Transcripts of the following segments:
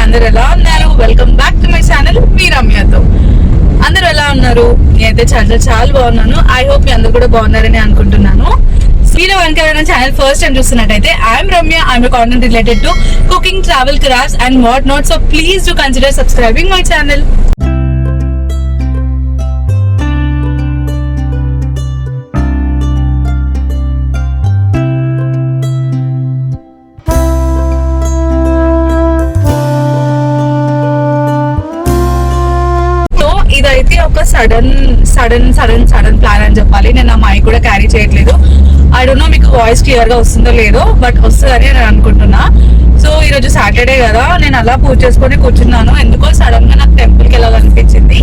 అందరు ఎలా ఉన్నారు? Welcome back to my channel మీ రమ్యతో. అందరూ ఎలా ఉన్నారు? నేనైతే చాలా బాగున్నాను. ఐ హోప్ మీ అందరు కూడా బాగున్నారని అనుకుంటున్నాను. మీరు వెనకాల ఛానల్ ఫస్ట్ టైం చూస్తున్నట్టయితే I'm Ramya. I'm content related to cooking, travel, crafts and what not. So please do consider subscribing my channel. ఇదైతే ఒక సడన్ ప్లాన్ అని చెప్పాలి. నేను ఆ మైక్ కూడా క్యారీ చేయట్లేదు. ఐ డోంట్ నో మీకు వాయిస్ క్లియర్ గా వస్తుందో లేదో, బట్ వస్తుందని నేను అనుకుంటున్నా. సో ఈ రోజు సాటర్డే కదా, నేను అలా పూజ చేసుకొని కూర్చున్నాను. ఎందుకో సడన్ గా నాకు టెంపుల్ కి వెళ్ళాలనిపించింది.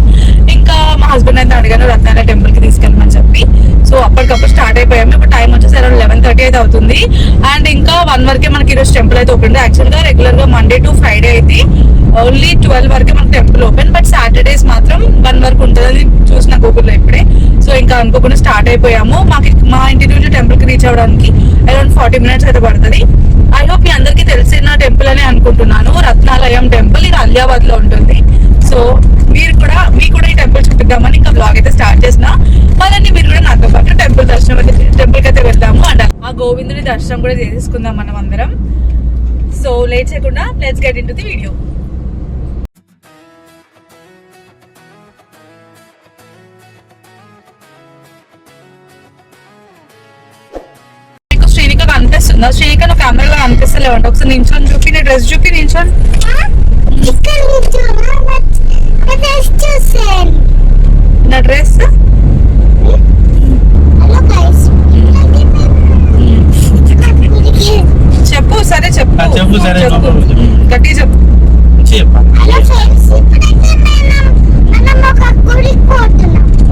ఇంకా మా హస్బెండ్ అయితే అడిగాను రత్నాల టెంపుల్ కి తీసుకెళ్ళమని చెప్పి. సో అప్పటికప్పుడు స్టార్ట్ అయిపోయాము. ఇప్పుడు టైం వచ్చేసి అరౌండ్ 11:30 అయితే అవుతుంది. అండ్ ఇంకా 1 వరకే మనకి ఈరోజు టెంపుల్ అయితే ఓపెన్. యాక్చువల్ గా రెగ్యులర్ గా మండే టు ఫ్రైడే అయితే ఓన్లీ 12 వరకే మనకి టెంపుల్ ఓపెన్. బట్ సాటర్డేస్ మాత్రం 1 వరకు ఉంటుంది చూసిన గూగుల్లో ఇప్పుడే. సో ఇంకా అనుకోకుండా స్టార్ట్ అయిపోయాము. మా ఇంటి నుంచి టెంపుల్ కి రీచ్ అవ్వడానికి అరౌండ్ 40 మినిట్స్ అయితే పడుతుంది. ఐ హోప్ మీ అందరికీ తెలిసిన టెంపుల్ అని అనుకుంటున్నాను. రత్నాలయం టెంపుల్, ఇది అలియాబాద్ లో ఉంటుంది. సో మీకు కూడా ఈ టెంపుల్ చూపిద్దామని ఇంకా బ్లాగ్ అయితే స్టార్ట్ చేసిన. వాళ్ళని మీరు కూడా నాతో పాటు టెంపుల్ కి అయితే వెళ్దాము. అండ్ ఆ గోవిందుడి దర్శనం కూడా చేసేసుకుందాం మనం అందరం. సో లేట్ చేయకుండా let's get into the video. కనిపిస్తుందా? శ్రీనిక నువ్వు కెమెరాలో కనిపిస్తలేవంట. ఒకసారి నించొని చూపి, నీ డ్రెస్ చూపి, నించొని. నా డ్రెస్ చెప్పు. సరే చెప్పు గట్టి చెప్పు.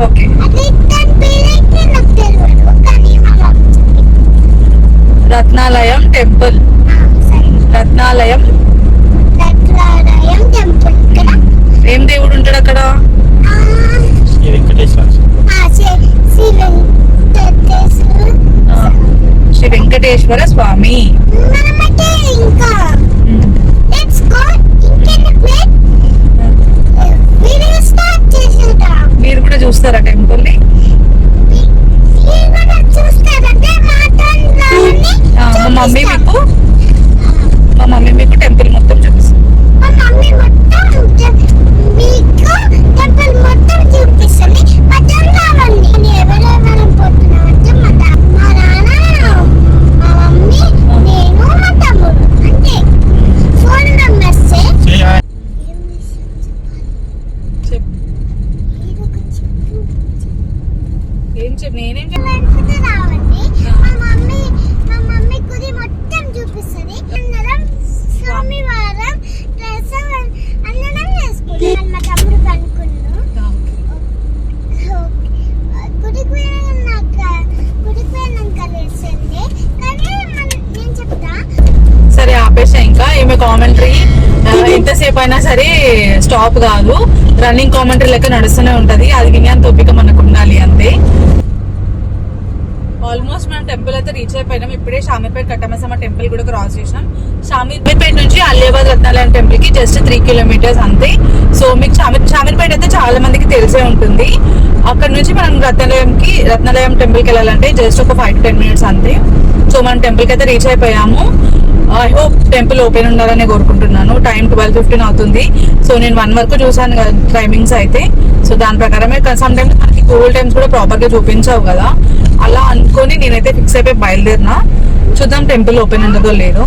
Okay, Ratnalayam temple. Ratnalayam temple. ఏం దేవుడు ఉంటాడు అక్కడ? శ్రీ వెంకటేశ్వర స్వామి. మీరు కూడా చూస్తారా టెంపుల్ ని? మా మమ్మీ మీకు టెంపుల్ మొత్తం చూపిస్తుంది. ఏం చెప్పు? నేనేం సరే ఆపేసా. ఇంకా ఏమి కామెంటరీ ఎంతసేపు అయినా సరే స్టాప్ కాదు, రన్నింగ్ కామెంటరీ లెక్క నడుస్తూనే ఉంటది. అది వినేంత ఓపిక మనకు ఉండాలి అంతే. ఆల్మోస్ట్ మనం టెంపుల్ అయితే రీచ్ అయిపోయినాం. ఇప్పుడే షామీర్పేట కట్టమసమ్మ టెంపుల్ కూడా క్రాస్ చేసినాం. షామీర్పేట నుంచి అలియాబాద్ రత్నాలయం టెంపుల్ కి జస్ట్ 3 కిలోమీటర్స్ అంతే. సో మీకు షామీర్పేట అయితే చాలా మందికి తెలిసే ఉంటుంది. అక్కడ నుంచి మనం రత్నాలయం టెంపుల్ కి వెళ్ళాలంటే జస్ట్ ఒక 5 to 10 మినిట్స్ అంతే. సో మనం టెంపుల్ కి అయితే రీచ్ అయిపోయాము. ఐ హోప్ టెంపుల్ ఓపెన్ ఉండాలని కోరుకుంటున్నాను. టైం 12:15 అవుతుంది. సో నేను 1 వరకు చూసాను కదా టైమింగ్స్ అయితే. సో దాని ప్రకారమే సమ్ టైమ్స్ మనకి గూగుల్ టైమ్స్ కూడా ప్రాపర్ గా చూపించావు కదా, అలా అనుకొని నేనైతే ఫిక్స్ అయిపోయి బయలుదేరినా. చూద్దాం టెంపుల్ ఓపెన్ ఉంటుందో లేదో.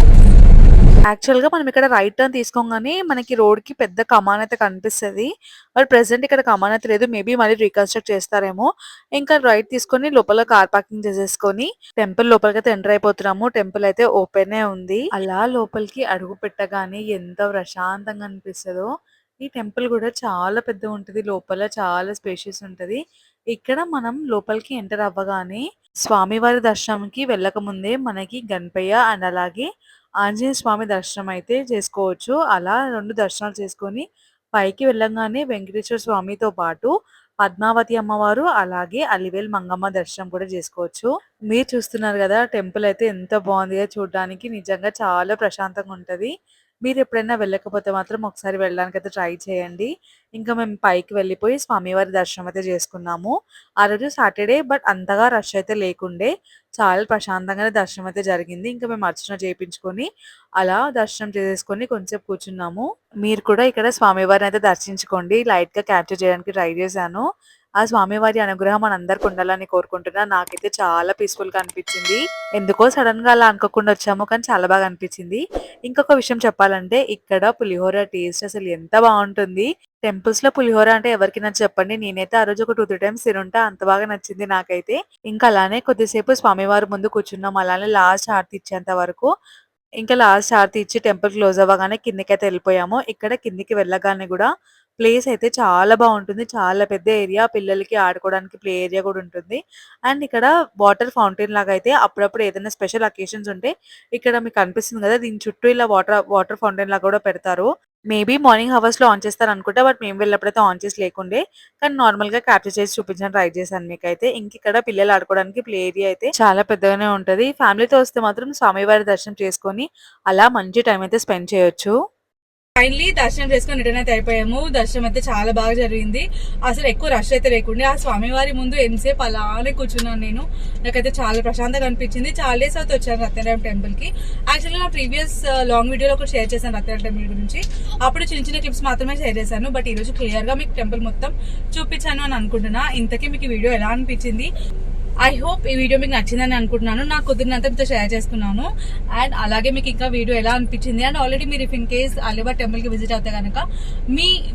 యాక్చువల్ గా మనం ఇక్కడ రైట్ టర్న్ తీసుకోగానే మనకి రోడ్ కి పెద్ద కమాన్ అయితే కనిపిస్తుంది. బట్ ప్రెసెంట్ ఇక్కడ కమాన్ అయితే లేదు. మేబీ మళ్ళీ రీకన్స్ట్రక్ట్ చేస్తారేమో. ఇంకా రైట్ తీసుకొని లోపల కార్ పార్కింగ్ చేసేసుకొని టెంపుల్ లోపలికి అయితే ఎంటర్ అయిపోతున్నాము. టెంపుల్ అయితే ఓపెన్ ఉంది. అలా లోపలికి అడుగు పెట్టగానే ఎంత ప్రశాంతంగా అనిపిస్తుందో. ఈ టెంపుల్ కూడా చాలా పెద్ద ఉంటది. లోపల చాలా స్పేషియస్ ఉంటది. ఇక్కడ మనం లోపలికి ఎంటర్ అవ్వగానే స్వామివారి దర్శనంకి వెళ్ళక ముందే మనకి గణపయ్య అండ్ అలాగే ఆంజనేయ స్వామి దర్శనం అయితే చేసుకోవచ్చు. అలా 2 దర్శనాలు చేసుకొని పైకి వెళ్ళంగానే వెంకటేశ్వర స్వామితో పాటు పద్మావతి అమ్మవారు అలాగే అలివేలు మంగమ్మ దర్శనం కూడా చేసుకోవచ్చు. మీరు చూస్తున్నారు కదా టెంపుల్ అయితే ఎంత బాగుంది చూడడానికి. నిజంగా చాలా ప్రశాంతంగా ఉంటది. మీరు ఎప్పుడైనా వెళ్ళకపోతే మాత్రం ఒకసారి వెళ్ళడానికైతే ట్రై చేయండి. ఇంకా మేము పైకి వెళ్ళిపోయి స్వామివారి దర్శనం అయితే చేసుకున్నాము. ఆ రోజు సాటర్డే బట్ అంతగా రష్ అయితే లేకుండే. చాలా ప్రశాంతంగానే దర్శనం అయితే జరిగింది. ఇంకా మేము అర్చన చేపించుకొని అలా దర్శనం చేసేసుకొని కొంచెంసేపు కూర్చున్నాము. మీరు కూడా ఇక్కడ స్వామివారిని అయితే దర్శించుకోండి. లైట్‌గా క్యాప్చర్ చేయడానికి ట్రై చేశాను. ఆ స్వామివారి అనుగ్రహం మనందరికి ఉండాలని కోరుకుంటున్నా. నాకైతే చాలా పీస్‌ఫుల్‌గా అనిపించింది. ఎందుకో సడెన్‌గా అలా అనుకోకుండా వచ్చాము. కానీ చాలా బాగా అనిపించింది. ఇంకొక విషయం చెప్పాలంటే ఇక్కడ పులిహోర టేస్ట్ అసలు ఎంత బావుంటుంది. టెంపుల్స్‌లో పులిహోర అంటే ఎవరికి నచ్చదు చెప్పండి. నేనైతే ఆ రోజు ఒక 2, 3 టైమ్స్ తినుంటా. అంత బాగా నచ్చింది నాకైతే. ఇంకా అలానే కొద్దిసేపు స్వామివారి ముందు కూర్చున్నాం. అలానే లాస్ట్ హారతి ఇచ్చేంత వరకు. ఇంకా లాస్ట్ హారతి ఇచ్చి టెంపుల్ క్లోజ్ అవ్వగానే కిందకైతే వెళ్ళిపోయాము. ఇక్కడ కిందికి వెళ్ళగానే గూడా ప్లేస్ అయితే చాలా బావుంటుంది. చాలా పెద్ద ఏరియా. పిల్లలకి ఆడుకోవడానికి ప్లే ఏరియా గూడా ఉంటుంది. అండ్ ఇక్కడ వాటర్ ఫౌంటైన్ లాగా అయితే అప్పుడప్పుడు ఏదైనా స్పెషల్ అకేషన్స్ ఉంటే ఇక్కడ మీకు కనిపిస్తుంది గదా! దీని చుట్టూ ఇలా వాటర్ ఫౌంటైన్ లాగా గూడా పెడతారు. మేబీ మార్నింగ్ హవర్స్‌లో ఆన్ చేస్తారనుకుంటా. బట్ మేము వెళ్ళినప్పుడైతే ఆన్ చేసి లేకుండే. కానీ నార్మల్‌గా క్యాప్చర్ చేసి చూపించడానికి ట్రై చేశాను మీకైతే. ఇంకిక్కడ పిల్లలు ఆడుకోవడానికి ప్లే ఏరియా అయితే చాలా పెద్దగానే ఉంటది. ఫ్యామిలీతో వస్తే మాత్రం స్వామివారి దర్శనం చేసుకొని అలా మంచి టైం అయితే స్పెండ్ చేయొచ్చు. ఫైనలీ దర్శనం చేసుకుని రిటర్న్ అయితే అయిపోయాము. దర్శనం అయితే చాలా బాగా జరిగింది. అసలు ఎక్కువ రష్ అయితే లేకుండే. ఆ స్వామివారి ముందు ఎంతసేపు అలానే కూర్చున్నాను నేను. నాకైతే చాలా ప్రశాంతంగా అనిపించింది. చాలా డేస్ అయితే వచ్చాను రత్నారాయణ టెంపుల్ కి. యాక్చువల్లీ నా ప్రీవియస్ లాంగ్ వీడియోలో కూడా షేర్ చేశాను రత్నారాయణ టెంపుల్ గురించి. అప్పుడు చిన్న చిన్న క్లిప్స్ మాత్రమే షేర్ చేశాను. బట్ ఈ రోజు క్లియర్ గా మీకు టెంపుల్ మొత్తం చూపించాను అని అనుకుంటున్నా. ఇంతకీ మీకు ఈ వీడియో ఎలా అనిపించింది? ఐ హోప్ ఈ వీడియో మీకు నచ్చిందని అనుకుంటున్నాను. నాకు కుదిరినంత మీతో షేర్ చేసుకున్నాను. అండ్ అలాగే మీకు ఇంకా వీడియో ఎలా అనిపించింది అండ్ ఆల్రెడీ మీరు if in case Alibag temple కి విజిట్ అవుతే కనుక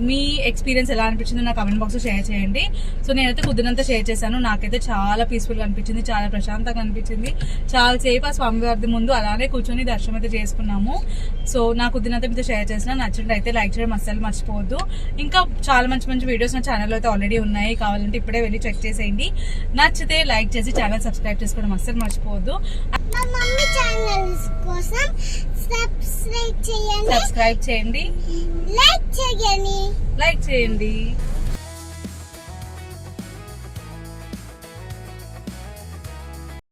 మీ ఎక్స్పీరియన్స్ ఎలా అనిపించిందో నా కమెంట్ బాక్స్ లో షేర్ చేయండి. సో నేనైతే కుదిరినంత షేర్ చేశాను. నాకైతే చాలా పీస్ఫుల్ గా అనిపించింది. చాలా ప్రశాంతంగా అనిపించింది. చాలా సేపు ఆ స్వామివారి ముందు అలానే కూర్చొని దర్శనం అయితే చేసుకున్నాము. సో నాకు కుదిరినంత మీతో షేర్ చేసిన నచ్చినట్లయితే లైక్ చేయడం అస్సలు మర్చిపోవద్దు. ఇంకా చాలా మంచి మంచి వీడియోస్ నా ఛానల్లో అయితే ఆల్రెడీ ఉన్నాయి. కావాలంటే ఇప్పుడే వెళ్ళి చెక్ చేసేయండి. నచ్చితే లైక్ చేసి ఛానల్ సబ్స్క్రైబ్ చేసుకోవడం అస్సలు మర్చిపోవద్దు. సబ్స్క్రైబ్ చేయండి, లైక్ చేయండి.